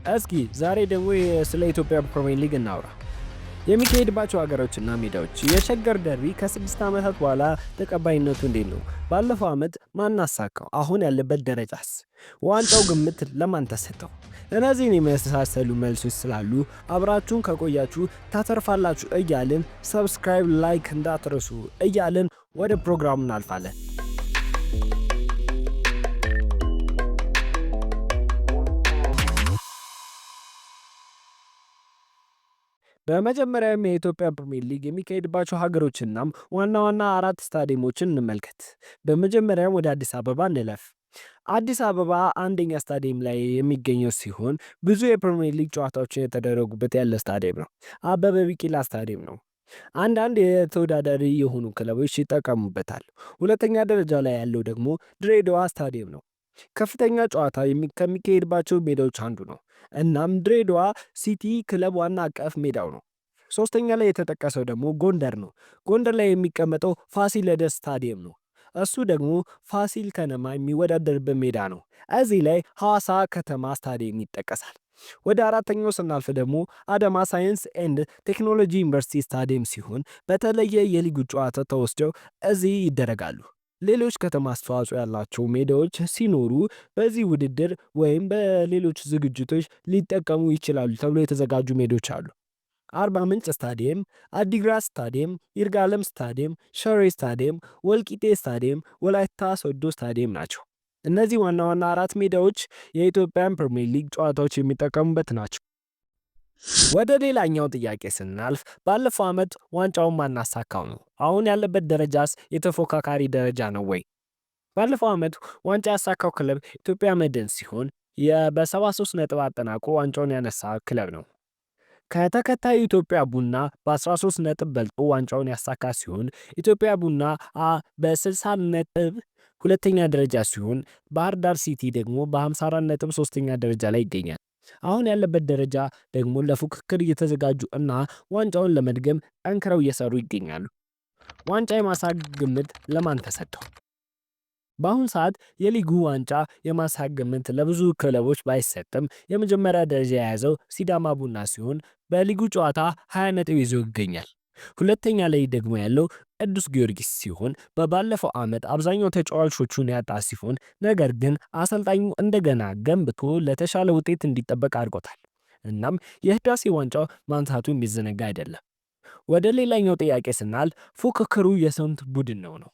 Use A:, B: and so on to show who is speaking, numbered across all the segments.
A: እስኪ ዛሬ ደግሞ ስለ ኢትዮጵያ ፕሪሚየር ሊግ እናውራ። የሚካሄድባቸው ሀገሮችና ሜዳዎች። የሸገር ደርቢ ከ6 ዓመታት በኋላ ተቀባይነቱ እንዴት ነው? ባለፈው ዓመት ማን አሳካው? አሁን ያለበት ደረጃስ? ዋንጫው ግምት ለማን ተሰጠው? እነዚህን የመሳሰሉ መልሶች ስላሉ አብራችሁን ከቆያችሁ ታተርፋላችሁ እያልን ሰብስክራይብ፣ ላይክ እንዳትረሱ እያልን ወደ ፕሮግራሙ እናልፋለን። በመጀመሪያም የኢትዮጵያ ፕሪሚየር ሊግ የሚካሄድባቸው ሀገሮችና ዋና ዋና 4 ስታዲየሞችን እንመልከት። በመጀመሪያም ወደ አዲስ አበባ እንለፍ። አዲስ አበባ አንደኛ ስታዲየም ላይ የሚገኘው ሲሆን ብዙ የፕሪሚየር ሊግ ጨዋታዎችን የተደረጉበት ያለ ስታዲየም ነው። አበበ ቢቂላ ስታዲየም ነው። አንዳንድ የተወዳዳሪ የሆኑ ክለቦች ይጠቀሙበታል። ሁለተኛ ደረጃ ላይ ያለው ደግሞ ድሬዳዋ ስታዲየም ነው። ከፍተኛ ጨዋታ ከሚካሄድባቸው ሜዳዎች አንዱ ነው። እናም ድሬዳዋ ሲቲ ክለብ ዋና አቀፍ ሜዳው ነው። ሶስተኛ ላይ የተጠቀሰው ደግሞ ጎንደር ነው። ጎንደር ላይ የሚቀመጠው ፋሲለደስ ስታዲየም ነው። እሱ ደግሞ ፋሲል ከነማ የሚወዳደርበት ሜዳ ነው። እዚህ ላይ ሐዋሳ ከተማ ስታዲየም ይጠቀሳል። ወደ አራተኛው ስናልፍ ደግሞ አዳማ ሳይንስ ኤንድ ቴክኖሎጂ ዩኒቨርሲቲ ስታዲየም ሲሆን በተለየ የሊጉ ጨዋታ ተወስደው እዚህ ይደረጋሉ። ሌሎች ከተማ አስተዋጽኦ ያላቸው ሜዳዎች ሲኖሩ በዚህ ውድድር ወይም በሌሎች ዝግጅቶች ሊጠቀሙ ይችላሉ ተብሎ የተዘጋጁ ሜዳዎች አሉ። አርባ ምንጭ ስታዲየም፣ አዲግራት ስታዲየም፣ ይርጋለም ስታዲየም፣ ሸሬ ስታዲየም፣ ወልቂጤ ስታዲየም፣ ወላይታ ሶዶ ስታዲየም ናቸው። እነዚህ ዋና ዋና 4 ሜዳዎች የኢትዮጵያን ፕሪሚየር ሊግ ጨዋታዎች የሚጠቀሙበት ናቸው። ወደ ሌላኛው ጥያቄ ስናልፍ ባለፈው ዓመት ዋንጫውን ማናሳካው ነው? አሁን ያለበት ደረጃስ የተፎካካሪ ደረጃ ነው ወይ? ባለፈው ዓመት ዋንጫ ያሳካው ክለብ ኢትዮጵያ መድን ሲሆን በ73 ነጥብ አጠናቆ ዋንጫውን ያነሳ ክለብ ነው። ከተከታዩ ኢትዮጵያ ቡና በ13 ነጥብ በልጦ ዋንጫውን ያሳካ ሲሆን ኢትዮጵያ ቡና በ60 ነጥብ ሁለተኛ ደረጃ ሲሆን ባህር ዳር ሲቲ ደግሞ በ54 ነጥብ ሶስተኛ ደረጃ ላይ ይገኛል። አሁን ያለበት ደረጃ ደግሞ ለፉክክር እየተዘጋጁ እና ዋንጫውን ለመድገም ጠንክረው እየሰሩ ይገኛሉ። ዋንጫ የማሳክ ግምት ለማን ተሰጠው? በአሁኑ ሰዓት የሊጉ ዋንጫ የማሳክ ግምት ለብዙ ክለቦች ባይሰጥም የመጀመሪያ ደረጃ የያዘው ሲዳማ ቡና ሲሆን በሊጉ ጨዋታ 20 ነጥብ ይዞ ይገኛል። ሁለተኛ ላይ ደግሞ ያለው ቅዱስ ጊዮርጊስ ሲሆን በባለፈው ዓመት አብዛኛው ተጫዋቾቹን ያጣ ሲሆን ነገር ግን አሰልጣኙ እንደገና ገንብቶ ለተሻለ ውጤት እንዲጠበቅ አድርጎታል። እናም የህዳሴ ዋንጫው ማንሳቱ የሚዘነጋ አይደለም። ወደ ሌላኛው ጥያቄ ስናል ፉክክሩ የስንት ቡድን ነው?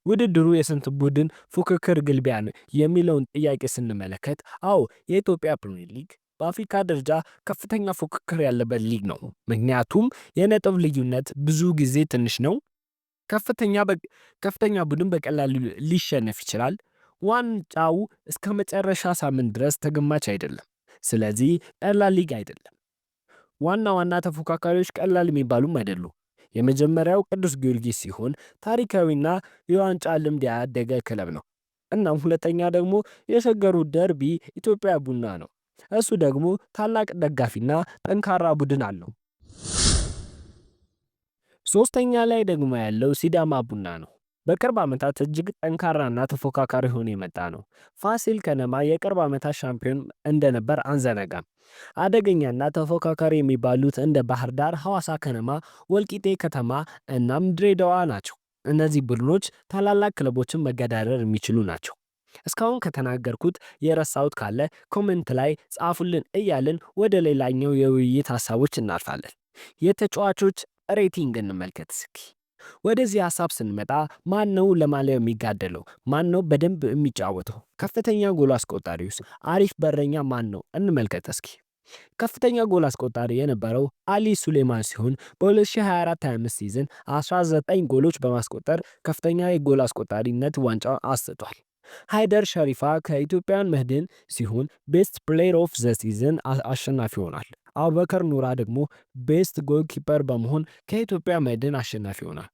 A: ውድድሩ የስንት ቡድን ፉክክር ግልቢያ ነው የሚለውን ጥያቄ ስንመለከት አዎ የኢትዮጵያ ፕሪሚየር ሊግ በአፍሪካ ደረጃ ከፍተኛ ፉክክር ያለበት ሊግ ነው። ምክንያቱም የነጥብ ልዩነት ብዙ ጊዜ ትንሽ ነው። ከፍተኛ ቡድን በቀላሉ ሊሸነፍ ይችላል። ዋንጫው እስከ መጨረሻ ሳምንት ድረስ ተገማች አይደለም። ስለዚህ ቀላል ሊግ አይደለም። ዋና ዋና ተፎካካሪዎች ቀላል የሚባሉም አይደሉም። የመጀመሪያው ቅዱስ ጊዮርጊስ ሲሆን ታሪካዊና የዋንጫ ልምድ ያደገ ክለብ ነው። እናም ሁለተኛ ደግሞ የሸገሩ ደርቢ ኢትዮጵያ ቡና ነው። እሱ ደግሞ ታላቅ ደጋፊና ጠንካራ ቡድን አለው። ሶስተኛ ላይ ደግሞ ያለው ሲዳማ ቡና ነው። በቅርብ ዓመታት እጅግ ጠንካራና ተፎካካሪ ሆኖ የመጣ ነው። ፋሲል ከነማ የቅርብ ዓመታት ሻምፒዮን እንደነበር አንዘነጋም። አደገኛና ተፎካካሪ የሚባሉት እንደ ባህር ዳር፣ ሐዋሳ ከነማ፣ ወልቂጤ ከተማ እናም ድሬዳዋ ናቸው። እነዚህ ቡድኖች ታላላቅ ክለቦችን መገዳደር የሚችሉ ናቸው። እስካሁን ከተናገርኩት የረሳሁት ካለ ኮሜንት ላይ ጻፉልን እያልን ወደ ሌላኛው የውይይት ሐሳቦች እናልፋለን። የተጫዋቾች ሬቲንግ እንመልከት እስኪ። ወደዚህ ሐሳብ ስንመጣ ማን ነው ለማሊያው የሚጋደለው? ማን ነው በደንብ የሚጫወተው? ከፍተኛ ጎል አስቆጣሪውስ? አሪፍ በረኛ ማን ነው? እንመልከት እስኪ። ከፍተኛ ጎል አስቆጣሪ የነበረው አሊ ሱሌማን ሲሆን በ2024-25 ሲዝን 19 ጎሎች በማስቆጠር ከፍተኛ የጎል አስቆጣሪነት ዋንጫ አስጥቷል። ሃይደር ሸሪፋ ከኢትዮጵያን መድን ሲሆን ቤስት ፕሌየር ኦፍ ዘ ሲዝን አሸናፊ ሆኗል። አቡበከር ኑራ ደግሞ ቤስት ጎልኪፐር በመሆን ከኢትዮጵያ መድን አሸናፊ ሆኗል።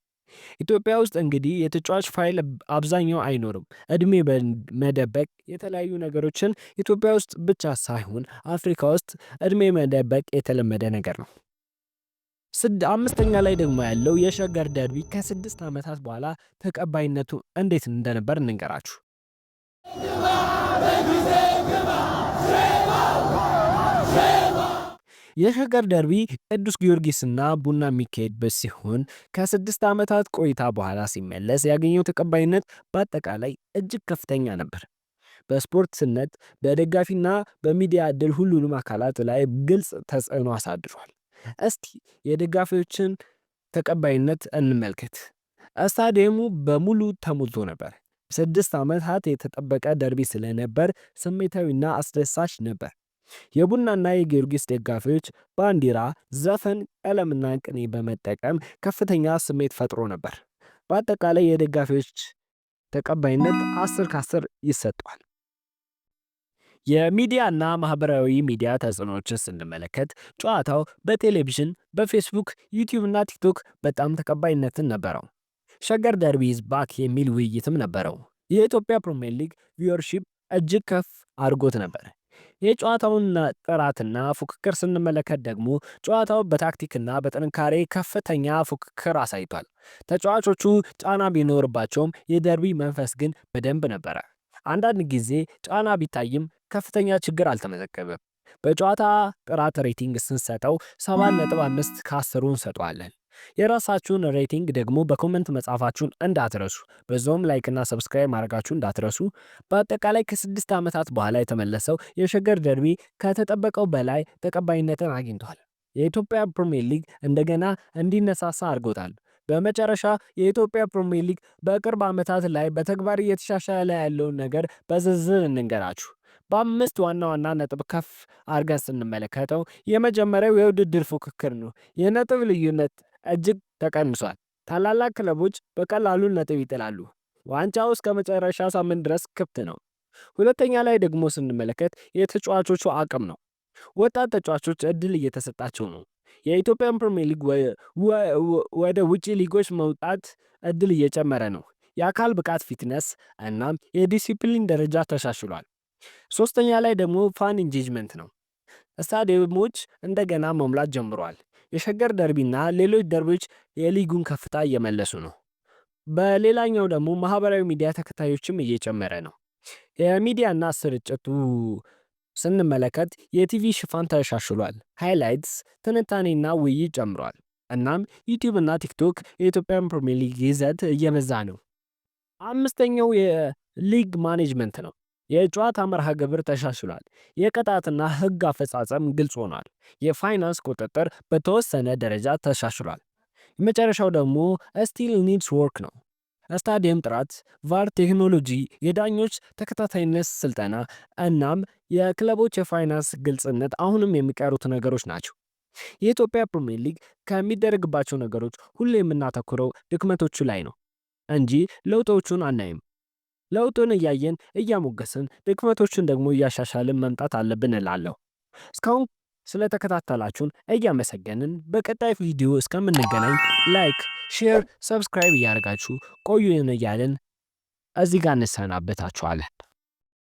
A: ኢትዮጵያ ውስጥ እንግዲህ የተጫዋች ፋይል አብዛኛው አይኖርም። እድሜ መደበቅ የተለያዩ ነገሮችን ኢትዮጵያ ውስጥ ብቻ ሳይሆን አፍሪካ ውስጥ እድሜ መደበቅ የተለመደ ነገር ነው። አምስተኛ ላይ ደግሞ ያለው የሸገር ደርቢ ከ6 ዓመታት በኋላ ተቀባይነቱ እንዴት እንደነበር እንንገራችሁ። የሸገር ደርቢ ቅዱስ ጊዮርጊስና ቡና የሚካሄድበት ሲሆን ከ6 ዓመታት ቆይታ በኋላ ሲመለስ ያገኘው ተቀባይነት በአጠቃላይ እጅግ ከፍተኛ ነበር። በስፖርትነት በደጋፊና በሚዲያ ዕድል ሁሉንም አካላት ላይ ግልጽ ተጽዕኖ አሳድሯል። እስቲ የደጋፊዎችን ተቀባይነት እንመልከት። ስታዲየሙ በሙሉ ተሞልቶ ነበር። 6 ዓመታት የተጠበቀ ደርቢ ስለነበር ስሜታዊና አስደሳች ነበር። የቡናና የጊዮርጊስ ደጋፊዎች ባንዲራ፣ ዘፈን፣ ቀለምና ቅኔ በመጠቀም ከፍተኛ ስሜት ፈጥሮ ነበር። በአጠቃላይ የደጋፊዎች ተቀባይነት 10 ከ10 ይሰጠዋል። የሚዲያና ማህበራዊ ሚዲያ ተጽዕኖዎችን ስንመለከት ጨዋታው በቴሌቪዥን፣ በፌስቡክ፣ ዩቲዩብ እና ቲክቶክ በጣም ተቀባይነትን ነበረው። ሸገር ደርቢ ኢዝ ባክ የሚል ውይይትም ነበረው። የኢትዮጵያ ፕሪሚየር ሊግ ቪወርሺፕ እጅግ ከፍ አድርጎት ነበር። የጨዋታውን ጥራትና ፉክክር ስንመለከት ደግሞ ጨዋታው በታክቲክና በጥንካሬ ከፍተኛ ፉክክር አሳይቷል። ተጫዋቾቹ ጫና ቢኖርባቸውም የደርቢ መንፈስ ግን በደንብ ነበረ። አንዳንድ ጊዜ ጫና ቢታይም ከፍተኛ ችግር አልተመዘገበም። በጨዋታ ጥራት ሬቲንግ ስንሰጠው 7.5 ከ10 እንሰጠዋለን። የራሳችሁን ሬቲንግ ደግሞ በኮመንት መጻፋችሁን እንዳትረሱ። በዛውም ላይክና ሰብስክራይብ ማድረጋችሁን እንዳትረሱ። በአጠቃላይ ከ6 ዓመታት በኋላ የተመለሰው የሸገር ደርቢ ከተጠበቀው በላይ ተቀባይነትን አግኝቷል። የኢትዮጵያ ፕሪሚየር ሊግ እንደገና እንዲነሳሳ አድርጎታል። በመጨረሻ የኢትዮጵያ ፕሪሚየር ሊግ በቅርብ ዓመታት ላይ በተግባር እየተሻሻለ ያለውን ነገር በዝርዝር እንንገራችሁ። በ5 ዋና ዋና ነጥብ ከፍ አድርገን ስንመለከተው የመጀመሪያው የውድድር ፉክክር ነው። የነጥብ ልዩነት እጅግ ተቀንሷል። ታላላቅ ክለቦች በቀላሉ ነጥብ ይጥላሉ። ዋንጫው እስከ መጨረሻ ሳምንት ድረስ ክፍት ነው። ሁለተኛ ላይ ደግሞ ስንመለከት የተጫዋቾቹ አቅም ነው። ወጣት ተጫዋቾች እድል እየተሰጣቸው ነው። የኢትዮጵያን ፕሪሚየር ሊግ ወደ ውጪ ሊጎች መውጣት እድል እየጨመረ ነው። የአካል ብቃት ፊትነስ እናም የዲሲፕሊን ደረጃ ተሻሽሏል። ሶስተኛ ላይ ደግሞ ፋን ኢንጌጅመንት ነው። ስታዲየሞች እንደገና መሙላት ጀምረዋል። የሸገር ደርቢና ሌሎች ደርቢዎች የሊጉን ከፍታ እየመለሱ ነው። በሌላኛው ደግሞ ማህበራዊ ሚዲያ ተከታዮችም እየጨመረ ነው። የሚዲያና ስርጭቱ ስንመለከት የቲቪ ሽፋን ተሻሽሏል። ሃይላይትስ፣ ትንታኔና ውይይት ጨምሯል። እናም ዩቲዩብ እና ቲክቶክ የኢትዮጵያን ፕሪሚየር ሊግ ይዘት እየበዛ ነው። አምስተኛው የሊግ ማኔጅመንት ነው። የጨዋታ መርሃ ግብር ተሻሽሏል። የቅጣትና ህግ አፈጻጸም ግልጽ ሆኗል። የፋይናንስ ቁጥጥር በተወሰነ ደረጃ ተሻሽሏል። የመጨረሻው ደግሞ ስቲል ኒድስ ወርክ ነው። ስታዲየም ጥራት፣ ቫር ቴክኖሎጂ፣ የዳኞች ተከታታይነት ስልጠና እናም የክለቦች የፋይናንስ ግልጽነት አሁንም የሚቀሩት ነገሮች ናቸው። የኢትዮጵያ ፕሪሚየር ሊግ ከሚደረግባቸው ነገሮች ሁሉ የምናተኩረው ድክመቶቹ ላይ ነው እንጂ ለውጦቹን አናይም። ለውጡን እያየን እያሞገስን ድክመቶቹን ደግሞ እያሻሻልን መምጣት አለብን እላለሁ። እስካሁን ስለተከታተላችሁን እያመሰገንን በቀጣይ ቪዲዮ እስከምንገናኝ ላይክ፣ ሼር፣ ሰብስክራይብ እያደረጋችሁ ቆዩን እያልን እዚህ ጋር እንሰናበታችኋለን።